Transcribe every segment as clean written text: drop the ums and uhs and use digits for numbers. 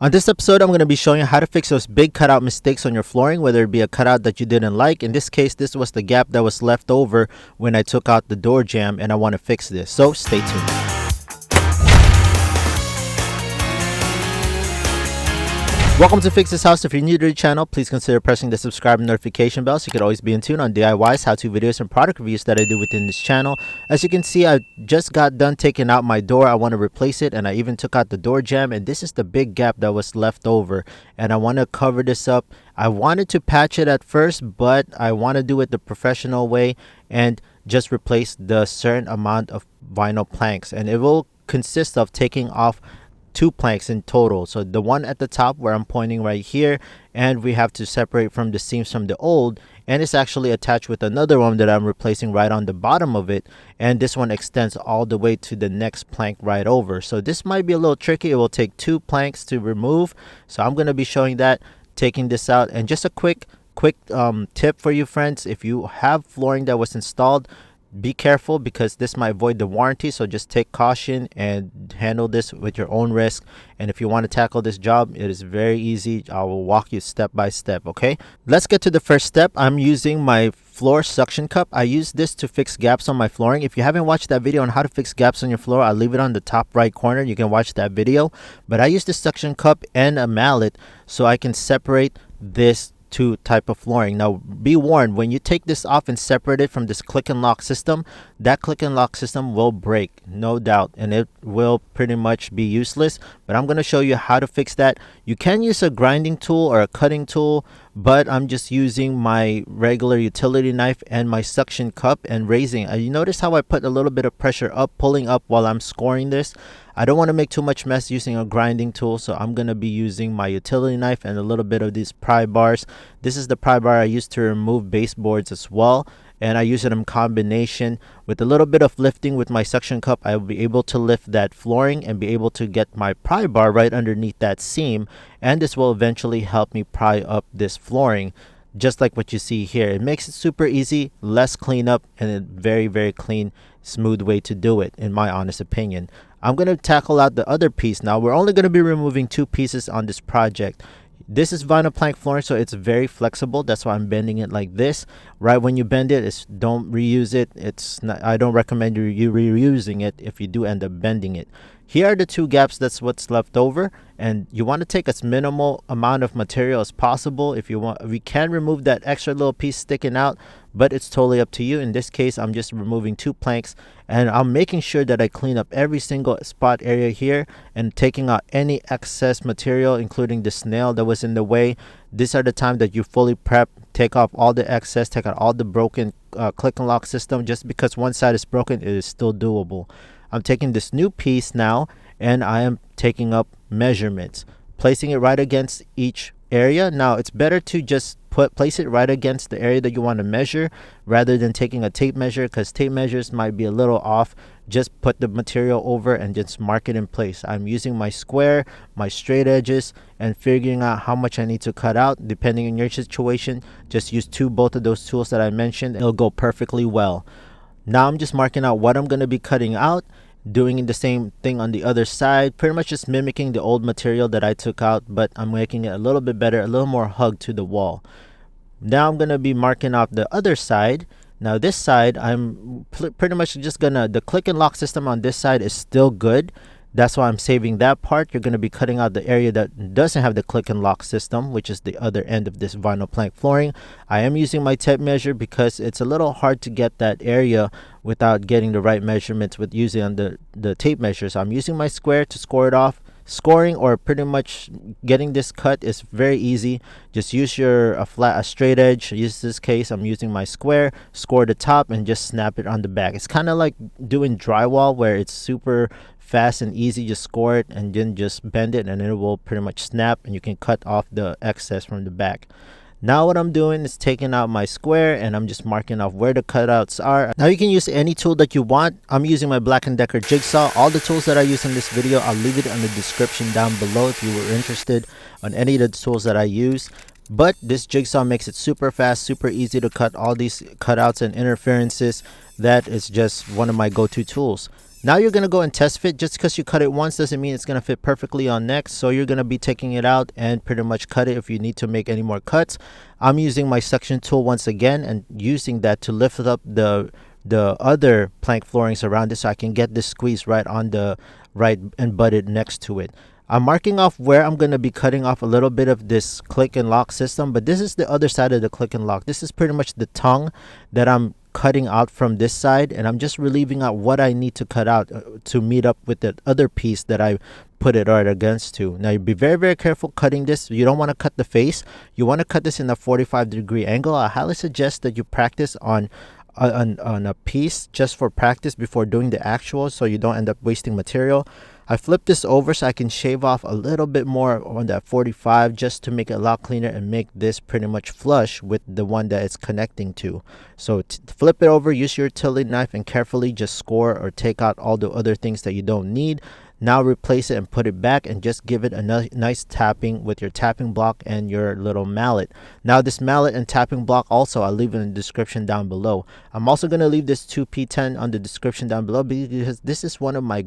On this episode, I'm going to be showing you how to fix those big cutout mistakes on your flooring, whether it be a cutout that you didn't like. In this case, this was the gap that was left over when I took out the door jamb, and I want to fix this. So stay tuned. Welcome to Fix This House. If you're new to the channel, please consider pressing the subscribe and notification bell so you can always be in tune on DIYs, how-to videos, and product reviews that I do within this channel. As you can see, I just got done taking out my door. I want to replace it, and I even took out the door jamb, and this is the big gap that was left over, and I want to cover this up. I wanted to patch it at first, but I want to do it the professional way and just replace the certain amount of vinyl planks, and it will consist of taking off 2 planks in total. So the one at the top where I'm pointing right here, and we have to separate from the seams from the old, and it's actually attached with another one that I'm replacing right on the bottom of it, and this one extends all the way to the next plank right over. So this might be a little tricky. It will take 2 planks to remove, so I'm going to be showing that, taking this out. And just a quick tip for you friends: if you have flooring that was installed, be careful because this might void the warranty, so just take caution and handle this with your own risk. And if you want to tackle this job, it is very easy. I will walk you step by step. Okay, let's get to the first step. I'm using my floor suction cup. I use this to fix gaps on my flooring. If you haven't watched that video on how to fix gaps on your floor, I'll leave it on the top right corner. You can watch that video. But I use this suction cup and a mallet so I can separate this 2 type of flooring. Now be warned, when you take this off and separate it from this click and lock system, that click and lock system will break, no doubt, and it will pretty much be useless. But I'm going to show you how to fix that. You can use a grinding tool or a cutting tool, but I'm just using my regular utility knife and my suction cup and raising. You notice how I put a little bit of pressure up, pulling up while I'm scoring this. I don't want to make too much mess using a grinding tool, so I'm going to be using my utility knife and a little bit of these pry bars. This is the pry bar I use to remove baseboards as well, and I use it in combination with a little bit of lifting with my suction cup. I will be able to lift that flooring and be able to get my pry bar right underneath that seam, and this will eventually help me pry up this flooring, just like what you see here. It makes it super easy, less cleanup, and a very clean, smooth way to do it, in my honest opinion. I'm going to tackle out the other piece now. We're only going to be removing 2 pieces on this project. This is vinyl plank flooring, so it's very flexible. That's why I'm bending it like this. Right when you bend it, don't reuse it. I don't recommend you reusing it if you do end up bending it. Here are the 2 gaps. That's what's left over, and you want to take as minimal amount of material as possible. If you want, we can remove that extra little piece sticking out, but it's totally up to you. In this case, I'm just removing 2 planks, and I'm making sure that I clean up every single spot area here and taking out any excess material, including this nail that was in the way. These are the time that you fully prep, take off all the excess, take out all the broken click and lock system. Just because one side is broken, it is still doable. I'm taking this new piece now, and I am taking up measurements, placing it right against each area. Now it's better to just place it right against the area that you want to measure rather than taking a tape measure, because tape measures might be a little off. Just put the material over and just mark it in place. I'm using my square, my straight edges, and figuring out how much I need to cut out. Depending on your situation, just use both of those tools that I mentioned. It'll go perfectly well. Now I'm just marking out what I'm going to be cutting out, doing the same thing on the other side, pretty much just mimicking the old material that I took out, but I'm making it a little bit better, a little more hugged to the wall. Now I'm going to be marking out the other side. Now this side, I'm pretty much just the click and lock system on this side is still good. That's why I'm saving that part. You're going to be cutting out the area that doesn't have the click and lock system, which is the other end of this vinyl plank flooring. I am using my tape measure because it's a little hard to get that area without getting the right measurements with using the tape measure. So I'm using my square to score it off. Scoring, or pretty much getting this cut, is very easy. Just use a straight edge. Use this case, I'm using my square, score the top, and just snap it on the back. It's kind of like doing drywall, where it's super fast and easy. Just score it and then just bend it, and it will pretty much snap, and you can cut off the excess from the back. Now what I'm doing is taking out my square, and I'm just marking off where the cutouts are. Now you can use any tool that you want. I'm using my Black & Decker jigsaw. All the tools that I use in this video, I'll leave it in the description down below if you were interested on any of the tools that I use. But this jigsaw makes it super fast, super easy to cut all these cutouts and interferences. That is just one of my go-to tools. Now you're going to go and test fit. Just because you cut it once doesn't mean it's going to fit perfectly on next. So you're going to be taking it out and pretty much cut it if you need to make any more cuts. I'm using my suction tool once again and using that to lift up the other plank floorings around it so I can get this squeeze right on the right and butted next to it. I'm marking off where I'm going to be cutting off a little bit of this click and lock system, but this is the other side of the click and lock. This is pretty much the tongue that I'm cutting out from this side, and I'm just relieving out what I need to cut out to meet up with the other piece that I put it right against to. Now you be very, very careful cutting this. You don't want to cut the face. You want to cut this in a 45-degree angle. I highly suggest that you practice on a piece just for practice before doing the actual, so you don't end up wasting material. I flip this over so I can shave off a little bit more on that 45 just to make it a lot cleaner and make this pretty much flush with the one that it's connecting to. So flip it over, use your utility knife and carefully just score or take out all the other things that you don't need. Now replace it and put it back and just give it a nice tapping with your tapping block and your little mallet. Now this mallet and tapping block also I'll leave in the description down below. I'm also going to leave this 2P10 on the description down below because this is one of my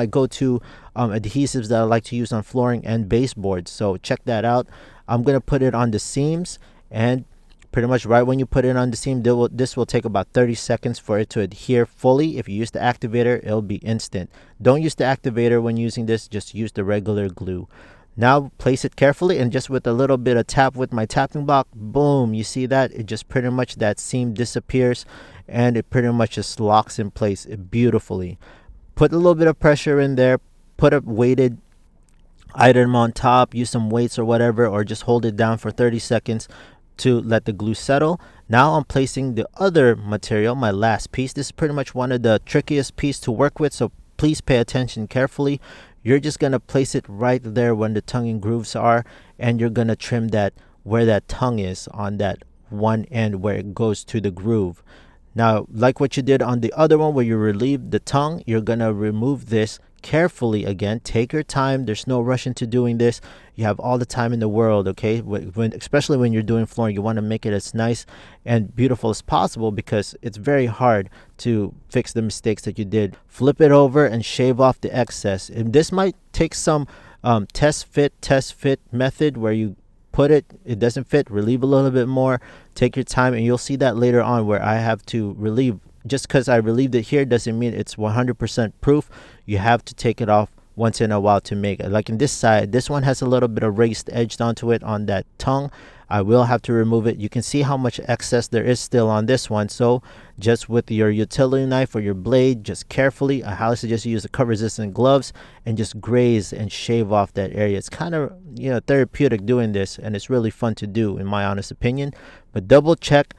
go-to adhesives that I like to use on flooring and baseboards. So check that out. I'm going to put it on the seams, and pretty much right when you put it on the seam, this will take about 30 seconds for it to adhere fully. If you use the activator, it'll be instant. Don't use the activator when using this, just use the regular glue. Now place it carefully and just with a little bit of tap with my tapping block, boom, you see that? It just pretty much, that seam disappears and it pretty much just locks in place beautifully. Put a little bit of pressure in there, put a weighted item on top, use some weights or whatever, or just hold it down for 30 seconds to let the glue settle. Now I'm placing the other material, my last piece. This is pretty much one of the trickiest pieces to work with, so please pay attention carefully. You're just going to place it right there when the tongue and grooves are, and you're going to trim that where that tongue is on that one end where it goes to the groove. Now, like what you did on the other one where you relieved the tongue, you're going to remove this carefully again. Take your time. There's no rush into doing this. You have all the time in the world, okay? Especially when you're doing flooring, you want to make it as nice and beautiful as possible because it's very hard to fix the mistakes that you did. Flip it over and shave off the excess. And this might take some test fit method where you put it doesn't fit, relieve a little bit more, take your time, and you'll see that later on where I have to relieve. Just because I relieved it here doesn't mean it's 100% proof. You have to take it off once in a while to make it. Like in this side, this one has a little bit of raised edge onto it on that tongue. I will have to remove it. You can see how much excess there is still on this one. So just with your utility knife or your blade, just carefully, I highly suggest you use the cover resistant gloves and just graze and shave off that area. It's kind of, therapeutic doing this, and it's really fun to do in my honest opinion. But double check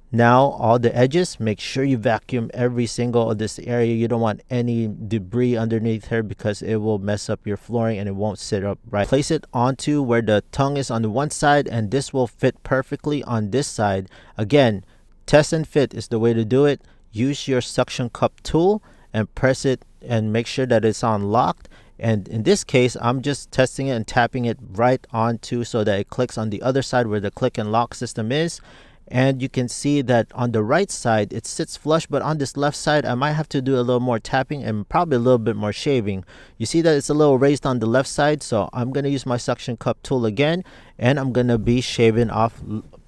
now all the edges. Make sure you vacuum every single of this area. You don't want any debris underneath here because it will mess up your flooring and it won't sit up right. Place it onto where the tongue is on the one side, and this will fit perfectly on this side. Again, test and fit is the way to do it. Use your suction cup tool and press it and make sure that it's on locked. And in this case, I'm just testing it and tapping it right onto so that it clicks on the other side where the click and lock system is. And you can see that on the right side it sits flush, but on this left side I might have to do a little more tapping and probably a little bit more shaving. You see that it's a little raised on the left side, so I'm going to use my suction cup tool again, and I'm going to be shaving off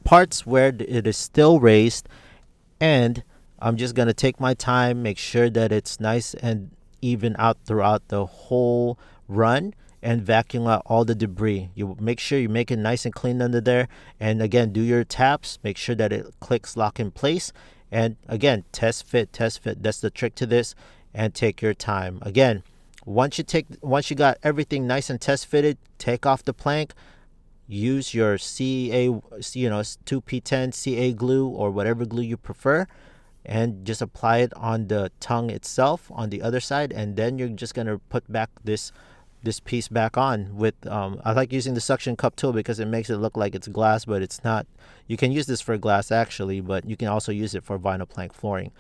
parts where it is still raised. And I'm just going to take my time, make sure that it's nice and even out throughout the whole run, and vacuum out all the debris. You make sure you make it nice and clean under there, and again, do your taps, make sure that it clicks lock in place, and again, test fit. That's the trick to this. And take your time. Again, once you got everything nice and test fitted, take off the plank, use your CA 2P10 CA glue or whatever glue you prefer, and just apply it on the tongue itself on the other side, and then you're just going to put back this piece back on with I like using the suction cup tool because it makes it look like it's glass, but it's not. You can use this for glass actually, but you can also use it for vinyl plank flooring.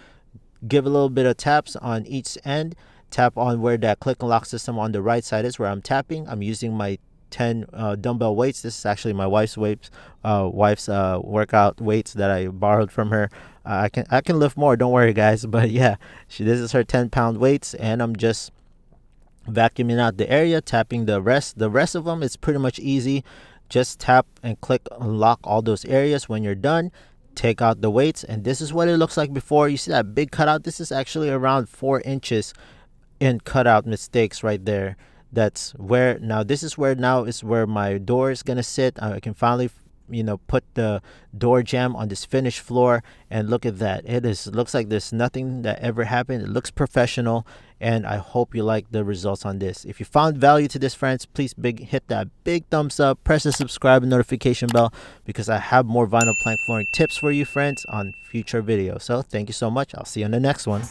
Give a little bit of taps on each end. Tap on where that click and lock system on the right side is where I'm tapping. I'm using my 10 dumbbell weights. This is actually my wife's weights, workout weights that I borrowed from her. I can lift more, don't worry guys. But yeah, this is her 10-pound weights, and I'm just vacuuming out the area, tapping the rest of them. It's pretty much easy. Just tap and click unlock all those areas. When you're done, take out the weights, and this is what it looks like before. You see that big cutout? This is actually around 4 inches in cutout mistakes right there. That's where now this is where now is where my door is gonna sit. I can finally put the door jamb on this finished floor, and look at that. Looks like there's nothing that ever happened. It looks professional, and I hope you like the results on this. If you found value to this, friends, please hit that big thumbs up, press the subscribe and notification bell, because I have more vinyl plank flooring tips for you, friends, on future videos. So thank you so much. I'll see you on the next one.